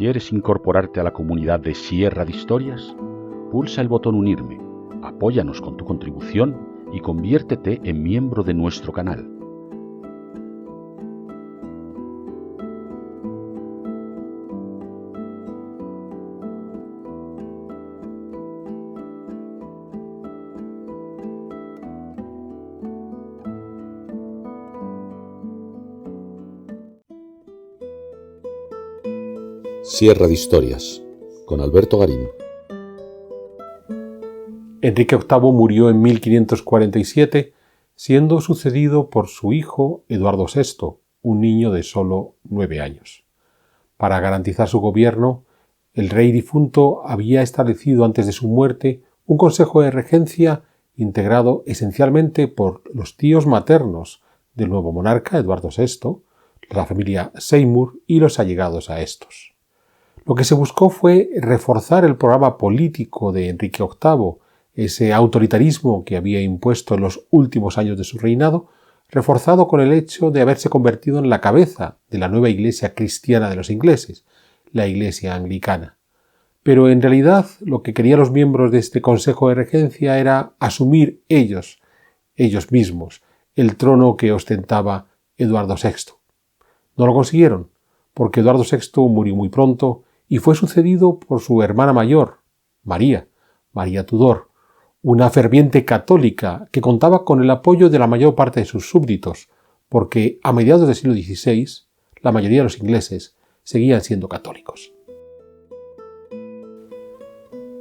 ¿Quieres incorporarte a la comunidad de Sierra de Historias? Pulsa el botón Unirme, apóyanos con tu contribución y conviértete en miembro de nuestro canal. Sierra de Historias, con Alberto Garín. Enrique VIII murió en 1547, siendo sucedido por su hijo Eduardo VI, un niño de solo 9 años. Para garantizar su gobierno, el rey difunto había establecido antes de su muerte un consejo de regencia integrado esencialmente por los tíos maternos del nuevo monarca, Eduardo VI, la familia Seymour y los allegados a estos. Lo que se buscó fue reforzar el programa político de Enrique VIII, ese autoritarismo que había impuesto en los últimos años de su reinado, reforzado con el hecho de haberse convertido en la cabeza de la nueva iglesia cristiana de los ingleses, la Iglesia Anglicana. Pero en realidad lo que querían los miembros de este Consejo de Regencia era asumir ellos mismos, el trono que ostentaba Eduardo VI. No lo consiguieron, porque Eduardo VI murió muy pronto y fue sucedido por su hermana mayor, María Tudor, una ferviente católica que contaba con el apoyo de la mayor parte de sus súbditos, porque a mediados del siglo XVI la mayoría de los ingleses seguían siendo católicos.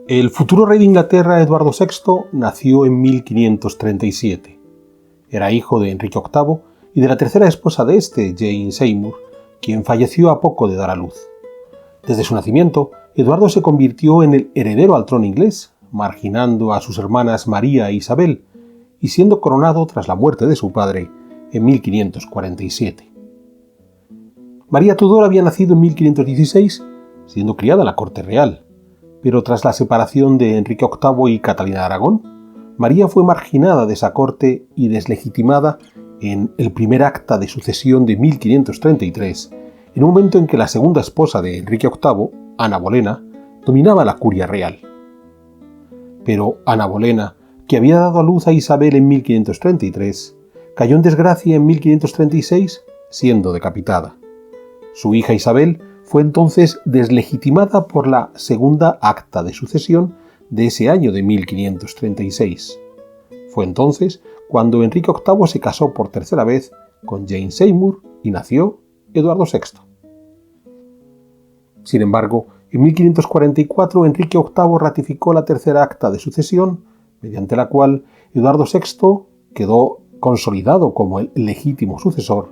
El futuro rey de Inglaterra, Eduardo VI, nació en 1537. Era hijo de Enrique VIII y de la tercera esposa de este, Jane Seymour, quien falleció a poco de dar a luz. Desde su nacimiento, Eduardo se convirtió en el heredero al trono inglés, marginando a sus hermanas María e Isabel, y siendo coronado tras la muerte de su padre en 1547. María Tudor había nacido en 1516, siendo criada en la corte real, pero tras la separación de Enrique VIII y Catalina de Aragón, María fue marginada de esa corte y deslegitimada en el primer acta de sucesión de 1533, en un momento en que la segunda esposa de Enrique VIII, Ana Bolena, dominaba la curia real. Pero Ana Bolena, que había dado a luz a Isabel en 1533, cayó en desgracia en 1536, siendo decapitada. Su hija Isabel fue entonces deslegitimada por la segunda acta de sucesión de ese año de 1536. Fue entonces cuando Enrique VIII se casó por tercera vez con Jane Seymour y nació Eduardo VI. Sin embargo, en 1544 Enrique VIII ratificó la tercera acta de sucesión, mediante la cual Eduardo VI quedó consolidado como el legítimo sucesor,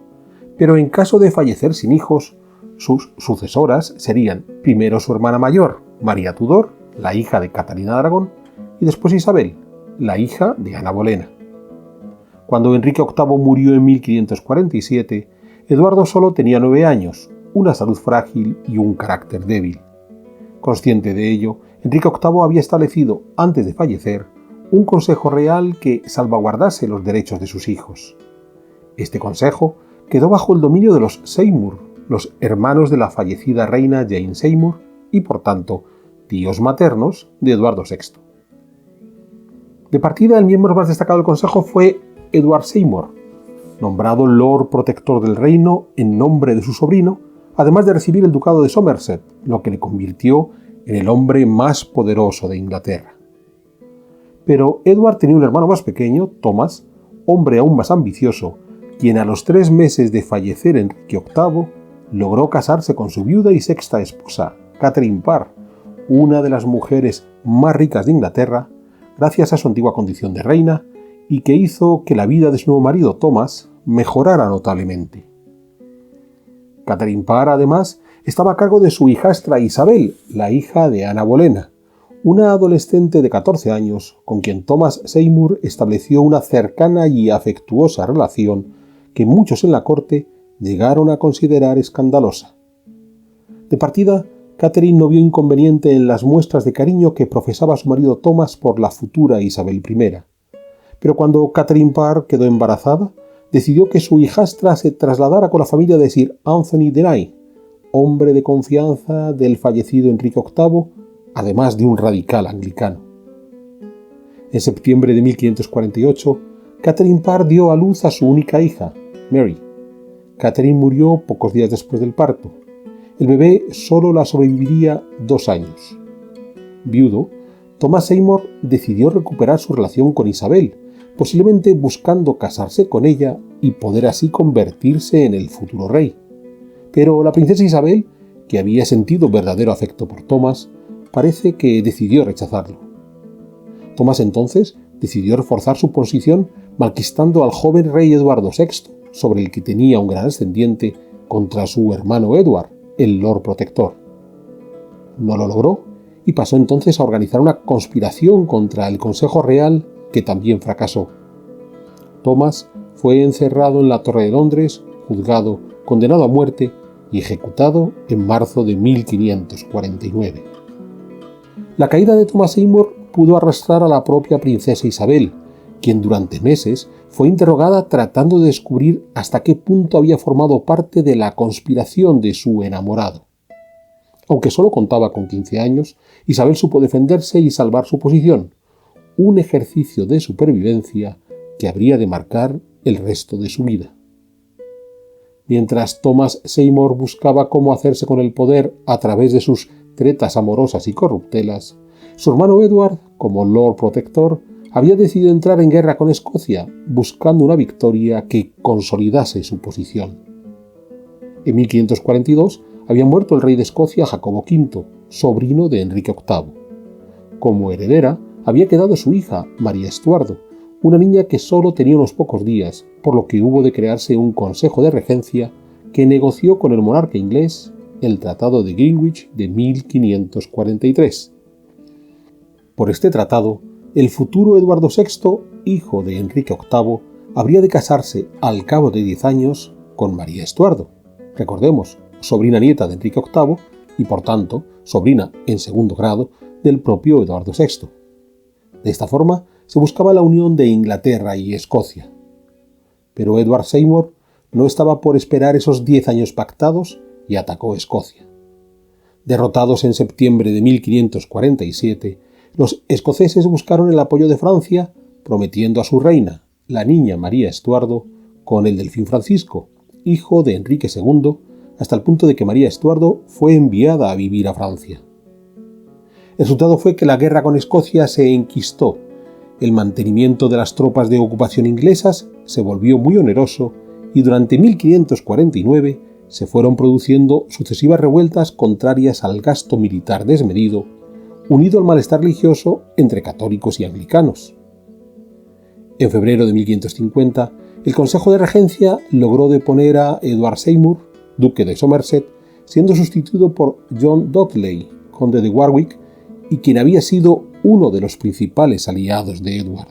pero en caso de fallecer sin hijos, sus sucesoras serían primero su hermana mayor, María Tudor, la hija de Catalina de Aragón, y después Isabel, la hija de Ana Bolena. Cuando Enrique VIII murió en 1547, Eduardo solo tenía 9 años, una salud frágil y un carácter débil. Consciente de ello, Enrique VIII había establecido, antes de fallecer, un consejo real que salvaguardase los derechos de sus hijos. Este consejo quedó bajo el dominio de los Seymour, los hermanos de la fallecida reina Jane Seymour y, por tanto, tíos maternos de Eduardo VI. De partida, el miembro más destacado del consejo fue Edward Seymour, nombrado Lord Protector del Reino en nombre de su sobrino, además de recibir el ducado de Somerset, lo que le convirtió en el hombre más poderoso de Inglaterra. Pero Edward tenía un hermano más pequeño, Thomas, hombre aún más ambicioso, quien a los 3 meses de fallecer Enrique VIII logró casarse con su viuda y sexta esposa, Catherine Parr, una de las mujeres más ricas de Inglaterra, gracias a su antigua condición de reina, y que hizo que la vida de su nuevo marido, Thomas, mejorara notablemente. Catherine Parr, además, estaba a cargo de su hijastra Isabel, la hija de Ana Bolena, una adolescente de 14 años con quien Thomas Seymour estableció una cercana y afectuosa relación que muchos en la corte llegaron a considerar escandalosa. De partida, Catherine no vio inconveniente en las muestras de cariño que profesaba su marido Thomas por la futura Isabel I. Pero cuando Catherine Parr quedó embarazada, decidió que su hijastra se trasladara con la familia de Sir Anthony Denay, hombre de confianza del fallecido Enrique VIII, además de un radical anglicano. En septiembre de 1548, Catherine Parr dio a luz a su única hija, Mary. Catherine murió pocos días después del parto. El bebé solo la sobreviviría 2 años. Viudo, Thomas Seymour decidió recuperar su relación con Isabel, posiblemente buscando casarse con ella y poder así convertirse en el futuro rey. Pero la princesa Isabel, que había sentido verdadero afecto por Thomas, parece que decidió rechazarlo. Thomas entonces decidió reforzar su posición malquistando al joven rey Eduardo VI, sobre el que tenía un gran ascendiente, contra su hermano Edward, el Lord Protector. No lo logró y pasó entonces a organizar una conspiración contra el Consejo Real, que también fracasó. Thomas fue encerrado en la Torre de Londres, juzgado, condenado a muerte y ejecutado en marzo de 1549. La caída de Thomas Seymour pudo arrastrar a la propia princesa Isabel, quien durante meses fue interrogada tratando de descubrir hasta qué punto había formado parte de la conspiración de su enamorado. Aunque solo contaba con 15 años, Isabel supo defenderse y salvar su posición, un ejercicio de supervivencia que habría de marcar el resto de su vida. Mientras Thomas Seymour buscaba cómo hacerse con el poder a través de sus tretas amorosas y corruptelas, su hermano Edward, como Lord Protector, había decidido entrar en guerra con Escocia, buscando una victoria que consolidase su posición. En 1542 había muerto el rey de Escocia Jacobo V, sobrino de Enrique VIII. Como heredera había quedado su hija, María Estuardo, una niña que solo tenía unos pocos días, por lo que hubo de crearse un consejo de regencia que negoció con el monarca inglés el Tratado de Greenwich de 1543. Por este tratado, el futuro Eduardo VI, hijo de Enrique VIII, habría de casarse al cabo de 10 años con María Estuardo, recordemos, sobrina nieta de Enrique VIII y por tanto sobrina en segundo grado del propio Eduardo VI. De esta forma se buscaba la unión de Inglaterra y Escocia. Pero Edward Seymour no estaba por esperar esos 10 años pactados y atacó Escocia. Derrotados en septiembre de 1547, los escoceses buscaron el apoyo de Francia, prometiendo a su reina, la niña María Estuardo, con el delfín Francisco, hijo de Enrique II, hasta el punto de que María Estuardo fue enviada a vivir a Francia. El resultado fue que la guerra con Escocia se enquistó, el mantenimiento de las tropas de ocupación inglesas se volvió muy oneroso y durante 1549 se fueron produciendo sucesivas revueltas contrarias al gasto militar desmedido, unido al malestar religioso entre católicos y anglicanos. En febrero de 1550, el Consejo de Regencia logró deponer a Edward Seymour, duque de Somerset, siendo sustituido por John Dudley, conde de Warwick, y quien había sido uno de los principales aliados de Edward.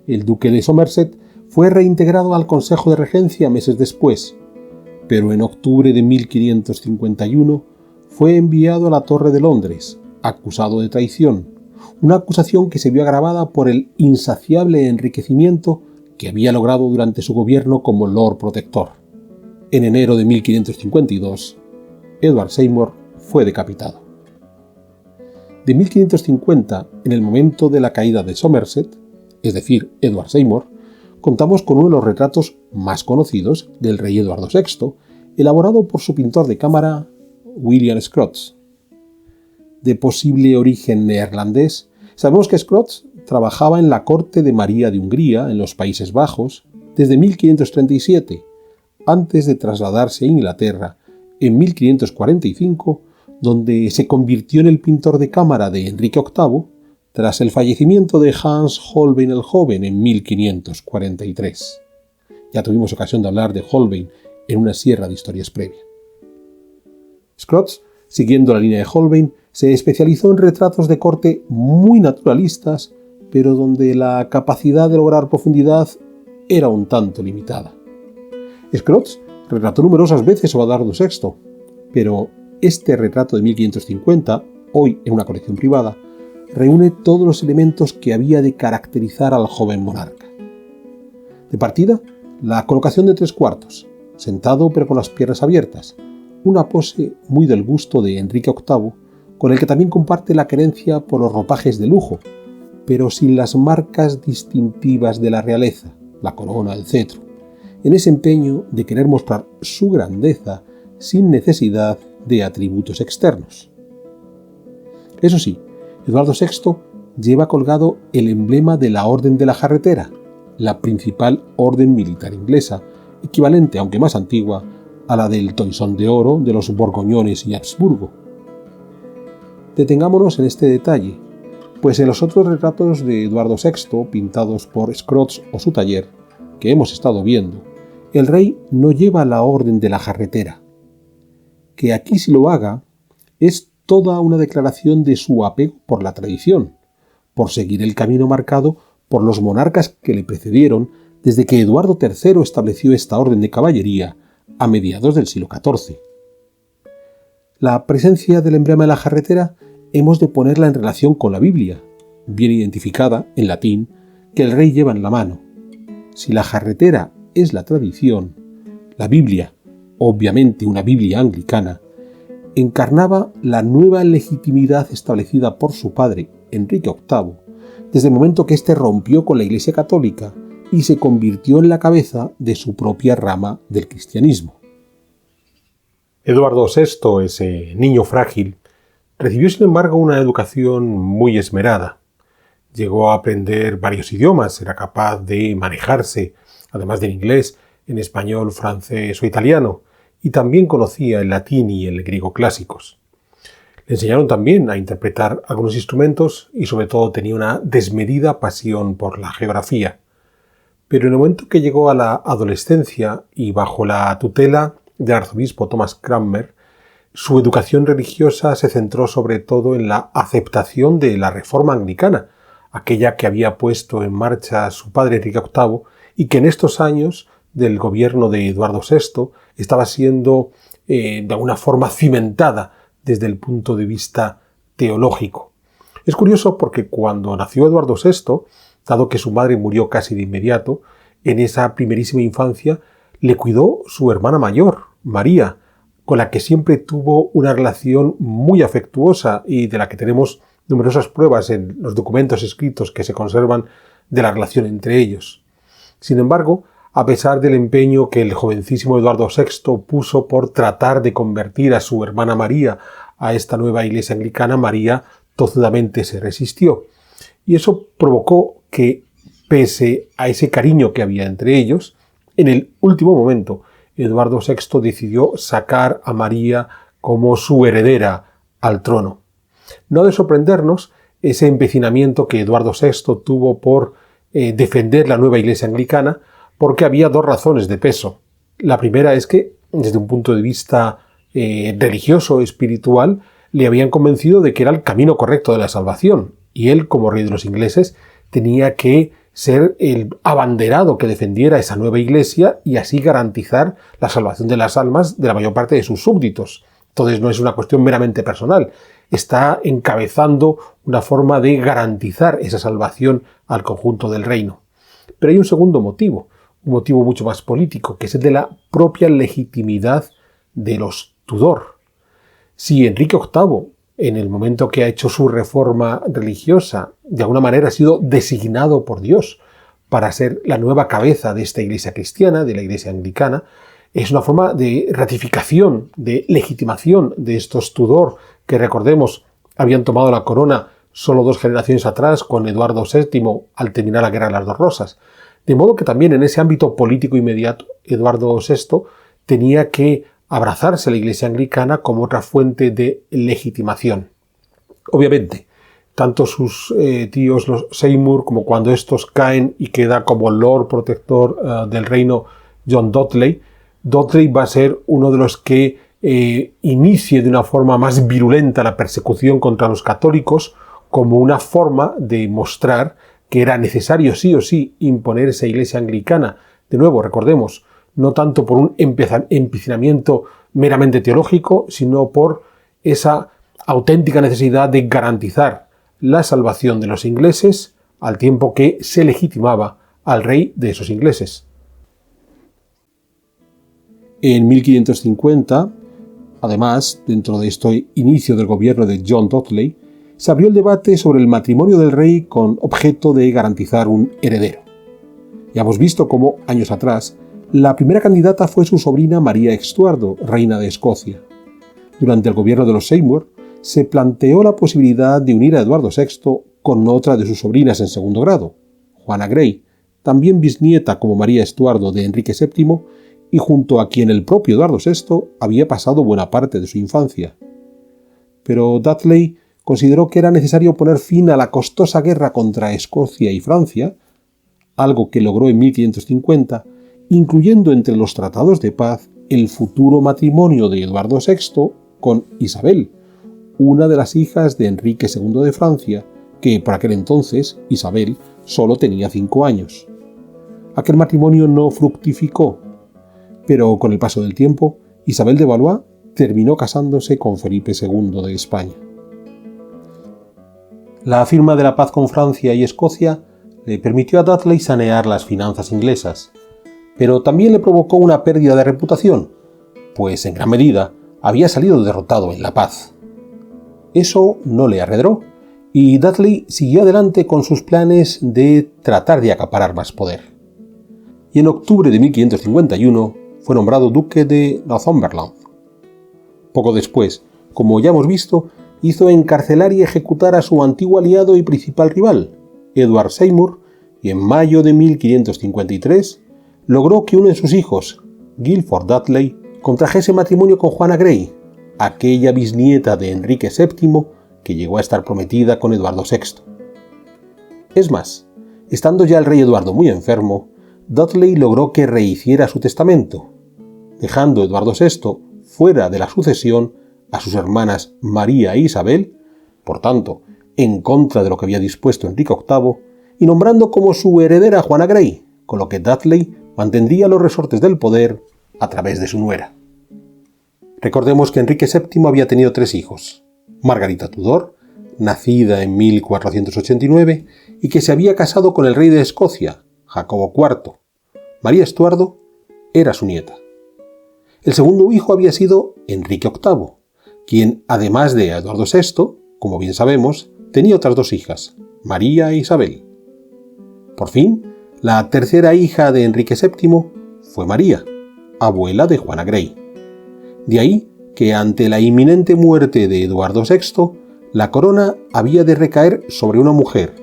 El duque de Somerset fue reintegrado al Consejo de Regencia meses después, pero en octubre de 1551 fue enviado a la Torre de Londres, acusado de traición, una acusación que se vio agravada por el insaciable enriquecimiento que había logrado durante su gobierno como Lord Protector. En enero de 1552, Edward Seymour fue decapitado. De 1550, en el momento de la caída de Somerset, es decir, Edward Seymour, contamos con uno de los retratos más conocidos del rey Eduardo VI, elaborado por su pintor de cámara William Scroggins. De posible origen neerlandés, sabemos que Scroggins trabajaba en la corte de María de Hungría, en los Países Bajos, desde 1537, antes de trasladarse a Inglaterra en 1545, donde se convirtió en el pintor de cámara de Enrique VIII, tras el fallecimiento de Hans Holbein el Joven en 1543. Ya tuvimos ocasión de hablar de Holbein en una sierra de historias previa. Scroggins, siguiendo la línea de Holbein, se especializó en retratos de corte muy naturalistas, pero donde la capacidad de lograr profundidad era un tanto limitada. Scroggins retrató numerosas veces a Eduardo VI, pero este retrato de 1550, hoy en una colección privada, reúne todos los elementos que había de caracterizar al joven monarca. De partida, la colocación de 3 cuartos, sentado pero con las piernas abiertas, una pose muy del gusto de Enrique VIII, con el que también comparte la querencia por los ropajes de lujo, pero sin las marcas distintivas de la realeza, la corona, el cetro, en ese empeño de querer mostrar su grandeza sin necesidad de atributos externos. Eso sí, Eduardo VI lleva colgado el emblema de la Orden de la Jarretera, la principal orden militar inglesa, equivalente, aunque más antigua, a la del Toisón de Oro de los Borgoñones y Habsburgo. Detengámonos en este detalle, pues en los otros retratos de Eduardo VI, pintados por Scrooge o su taller, que hemos estado viendo, el rey no lleva la Orden de la Jarretera. Que aquí sí lo haga es toda una declaración de su apego por la tradición, por seguir el camino marcado por los monarcas que le precedieron desde que Eduardo III estableció esta orden de caballería a mediados del siglo XIV. La presencia del emblema de la jarretera hemos de ponerla en relación con la Biblia, bien identificada, en latín, que el rey lleva en la mano. Si la jarretera es la tradición, la Biblia, obviamente una Biblia anglicana, encarnaba la nueva legitimidad establecida por su padre, Enrique VIII, desde el momento que éste rompió con la Iglesia católica y se convirtió en la cabeza de su propia rama del cristianismo. Eduardo VI, ese niño frágil, recibió sin embargo una educación muy esmerada. Llegó a aprender varios idiomas, era capaz de manejarse, además del inglés, en español, francés o italiano, y también conocía el latín y el griego clásicos. Le enseñaron también a interpretar algunos instrumentos y sobre todo tenía una desmedida pasión por la geografía. Pero en el momento que llegó a la adolescencia y bajo la tutela del arzobispo Thomas Cranmer, su educación religiosa se centró sobre todo en la aceptación de la reforma anglicana, aquella que había puesto en marcha su padre Enrique VIII y que en estos años del gobierno de Eduardo VI estaba siendo de alguna forma cimentada desde el punto de vista teológico. Es curioso porque cuando nació Eduardo VI, dado que su madre murió casi de inmediato, en esa primerísima infancia le cuidó su hermana mayor, María, con la que siempre tuvo una relación muy afectuosa y de la que tenemos numerosas pruebas en los documentos escritos que se conservan de la relación entre ellos. Sin embargo, a pesar del empeño que el jovencísimo Eduardo VI puso por tratar de convertir a su hermana María a esta nueva iglesia anglicana, María tozudamente se resistió. Y eso provocó que, pese a ese cariño que había entre ellos, en el último momento Eduardo VI decidió sacar a María como su heredera al trono. No ha de sorprendernos ese empecinamiento que Eduardo VI tuvo por defender la nueva iglesia anglicana, porque había dos razones de peso. La primera es que, desde un punto de vista religioso, espiritual, le habían convencido de que era el camino correcto de la salvación, y él, como rey de los ingleses, tenía que ser el abanderado que defendiera esa nueva iglesia y así garantizar la salvación de las almas de la mayor parte de sus súbditos. Entonces no es una cuestión meramente personal, está encabezando una forma de garantizar esa salvación al conjunto del reino. Pero hay un segundo motivo, un motivo mucho más político, que es el de la propia legitimidad de los Tudor. Si Enrique VIII, en el momento que ha hecho su reforma religiosa, de alguna manera ha sido designado por Dios para ser la nueva cabeza de esta iglesia cristiana, de la iglesia anglicana, es una forma de ratificación, de legitimación de estos Tudor, que recordemos habían tomado la corona solo 2 generaciones atrás con Eduardo VII al terminar la Guerra de las Dos Rosas. De modo que también en ese ámbito político inmediato, Eduardo VI tenía que abrazarse a la iglesia anglicana como otra fuente de legitimación. Obviamente, tanto sus tíos, los Seymour, como cuando estos caen y queda como Lord Protector del reino John Dudley, Dudley va a ser uno de los que inicie de una forma más virulenta la persecución contra los católicos como una forma de mostrar que era necesario sí o sí imponer esa iglesia anglicana. De nuevo, recordemos, no tanto por un empecinamiento meramente teológico, sino por esa auténtica necesidad de garantizar la salvación de los ingleses al tiempo que se legitimaba al rey de esos ingleses. En 1550, además, dentro de este inicio del gobierno de John Dudley, se abrió el debate sobre el matrimonio del rey con objeto de garantizar un heredero. Ya hemos visto cómo, años atrás, la primera candidata fue su sobrina María Estuardo, reina de Escocia. Durante el gobierno de los Seymour, se planteó la posibilidad de unir a Eduardo VI con otra de sus sobrinas en segundo grado, Juana Grey, también bisnieta como María Estuardo de Enrique VII y junto a quien el propio Eduardo VI había pasado buena parte de su infancia. Pero Dudley consideró que era necesario poner fin a la costosa guerra contra Escocia y Francia, algo que logró en 1550, incluyendo entre los tratados de paz el futuro matrimonio de Eduardo VI con Isabel, una de las hijas de Enrique II de Francia, que por aquel entonces Isabel solo tenía 5 años. Aquel matrimonio no fructificó, pero con el paso del tiempo, Isabel de Valois terminó casándose con Felipe II de España. La firma de la paz con Francia y Escocia le permitió a Dudley sanear las finanzas inglesas, pero también le provocó una pérdida de reputación, pues en gran medida había salido derrotado en la paz. Eso no le arredró, y Dudley siguió adelante con sus planes de tratar de acaparar más poder. Y en octubre de 1551 fue nombrado duque de Northumberland. Poco después, como ya hemos visto, hizo encarcelar y ejecutar a su antiguo aliado y principal rival, Edward Seymour, y en mayo de 1553 logró que uno de sus hijos, Guilford Dudley, contrajese matrimonio con Juana Grey, aquella bisnieta de Enrique VII que llegó a estar prometida con Eduardo VI. Es más, estando ya el rey Eduardo muy enfermo, Dudley logró que rehiciera su testamento, dejando Eduardo VI fuera de la sucesión a sus hermanas María e Isabel, por tanto, en contra de lo que había dispuesto Enrique VIII, y nombrando como su heredera a Juana Grey, con lo que Dudley mantendría los resortes del poder a través de su nuera. Recordemos que Enrique VII había tenido 3 hijos: Margarita Tudor, nacida en 1489, y que se había casado con el rey de Escocia, Jacobo IV. María Estuardo era su nieta. El segundo hijo había sido Enrique VIII, quien, además de Eduardo VI, como bien sabemos, tenía otras 2 hijas, María e Isabel. Por fin, la tercera hija de Enrique VII fue María, abuela de Juana Grey. De ahí que ante la inminente muerte de Eduardo VI, la corona había de recaer sobre una mujer,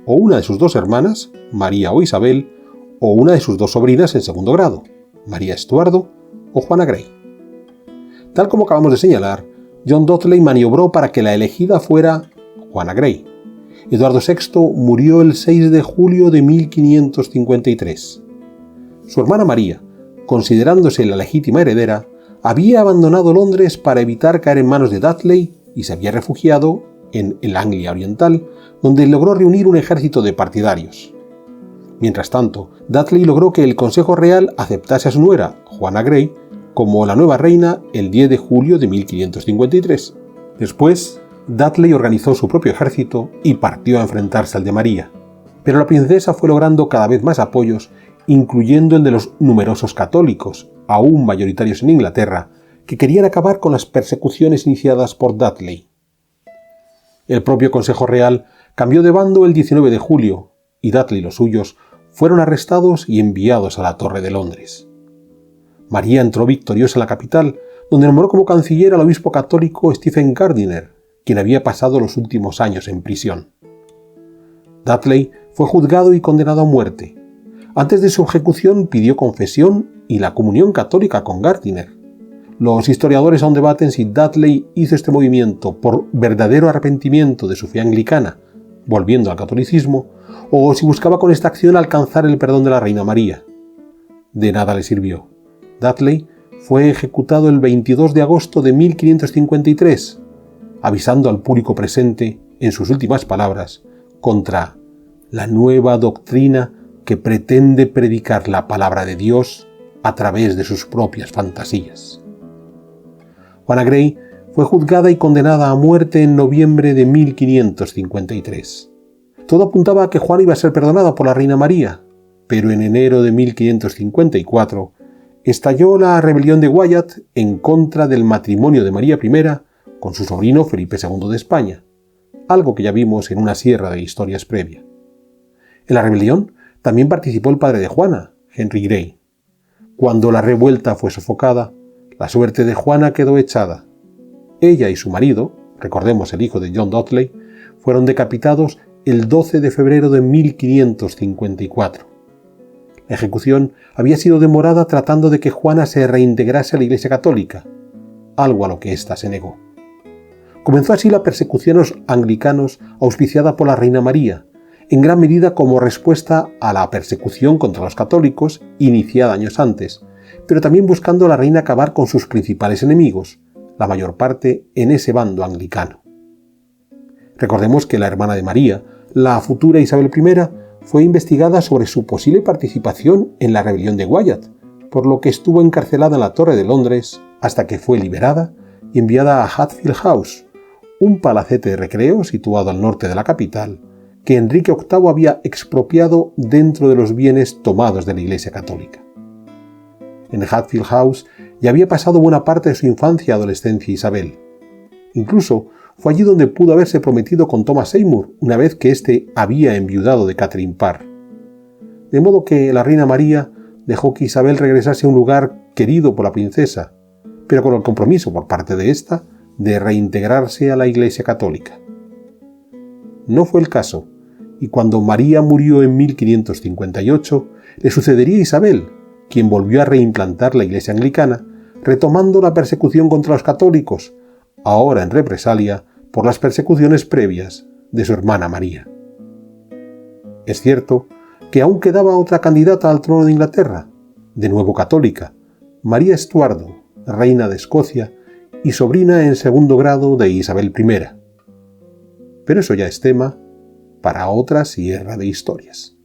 o una de sus 2 hermanas, María o Isabel, o una de sus 2 sobrinas en segundo grado, María Estuardo o Juana Grey. Tal como acabamos de señalar, John Dudley maniobró para que la elegida fuera Juana Grey. Eduardo VI murió el 6 de julio de 1553. Su hermana María, considerándose la legítima heredera, había abandonado Londres para evitar caer en manos de Dudley y se había refugiado en el Anglia Oriental, donde logró reunir un ejército de partidarios. Mientras tanto, Dudley logró que el Consejo Real aceptase a su nuera, Juana Grey, como la nueva reina el 10 de julio de 1553. Después, Dudley organizó su propio ejército y partió a enfrentarse al de María, pero la princesa fue logrando cada vez más apoyos, incluyendo el de los numerosos católicos, aún mayoritarios en Inglaterra, que querían acabar con las persecuciones iniciadas por Dudley. El propio Consejo Real cambió de bando el 19 de julio, y Dudley y los suyos fueron arrestados y enviados a la Torre de Londres. María entró victoriosa en la capital, donde nombró como canciller al obispo católico Stephen Gardiner, quien había pasado los últimos años en prisión. Dudley fue juzgado y condenado a muerte. Antes de su ejecución pidió confesión y la comunión católica con Gardiner. Los historiadores aún debaten si Dudley hizo este movimiento por verdadero arrepentimiento de su fe anglicana, volviendo al catolicismo, o si buscaba con esta acción alcanzar el perdón de la reina María. De nada le sirvió. Dudley fue ejecutado el 22 de agosto de 1553, avisando al público presente, en sus últimas palabras, contra la nueva doctrina que pretende predicar la palabra de Dios a través de sus propias fantasías. Juana Grey fue juzgada y condenada a muerte en noviembre de 1553. Todo apuntaba a que Juana iba a ser perdonada por la reina María, pero en enero de 1554, estalló la rebelión de Wyatt en contra del matrimonio de María I con su sobrino Felipe II de España, algo que ya vimos en una sierra de historias previa. En la rebelión también participó el padre de Juana, Henry Grey. Cuando la revuelta fue sofocada, la suerte de Juana quedó echada. Ella y su marido, recordemos el hijo de John Dudley, fueron decapitados el 12 de febrero de 1554. La ejecución había sido demorada tratando de que Juana se reintegrase a la Iglesia Católica, algo a lo que ésta se negó. Comenzó así la persecución a los anglicanos auspiciada por la Reina María, en gran medida como respuesta a la persecución contra los católicos iniciada años antes, pero también buscando a la reina acabar con sus principales enemigos, la mayor parte en ese bando anglicano. Recordemos que la hermana de María, la futura Isabel I, fue investigada sobre su posible participación en la rebelión de Wyatt, por lo que estuvo encarcelada en la Torre de Londres hasta que fue liberada y enviada a Hatfield House, un palacete de recreo situado al norte de la capital, que Enrique VIII había expropiado dentro de los bienes tomados de la Iglesia Católica. En Hatfield House ya había pasado buena parte de su infancia y adolescencia Isabel. Incluso fue allí donde pudo haberse prometido con Thomas Seymour una vez que éste había enviudado de Catherine Parr. De modo que la reina María dejó que Isabel regresase a un lugar querido por la princesa, pero con el compromiso por parte de ésta de reintegrarse a la Iglesia Católica. No fue el caso, y cuando María murió en 1558, le sucedería Isabel, quien volvió a reimplantar la Iglesia anglicana, retomando la persecución contra los católicos, ahora en represalia por las persecuciones previas de su hermana María. Es cierto que aún quedaba otra candidata al trono de Inglaterra, de nuevo católica, María Estuardo, reina de Escocia y sobrina en segundo grado de Isabel I. Pero eso ya es tema para otra sierra de historias.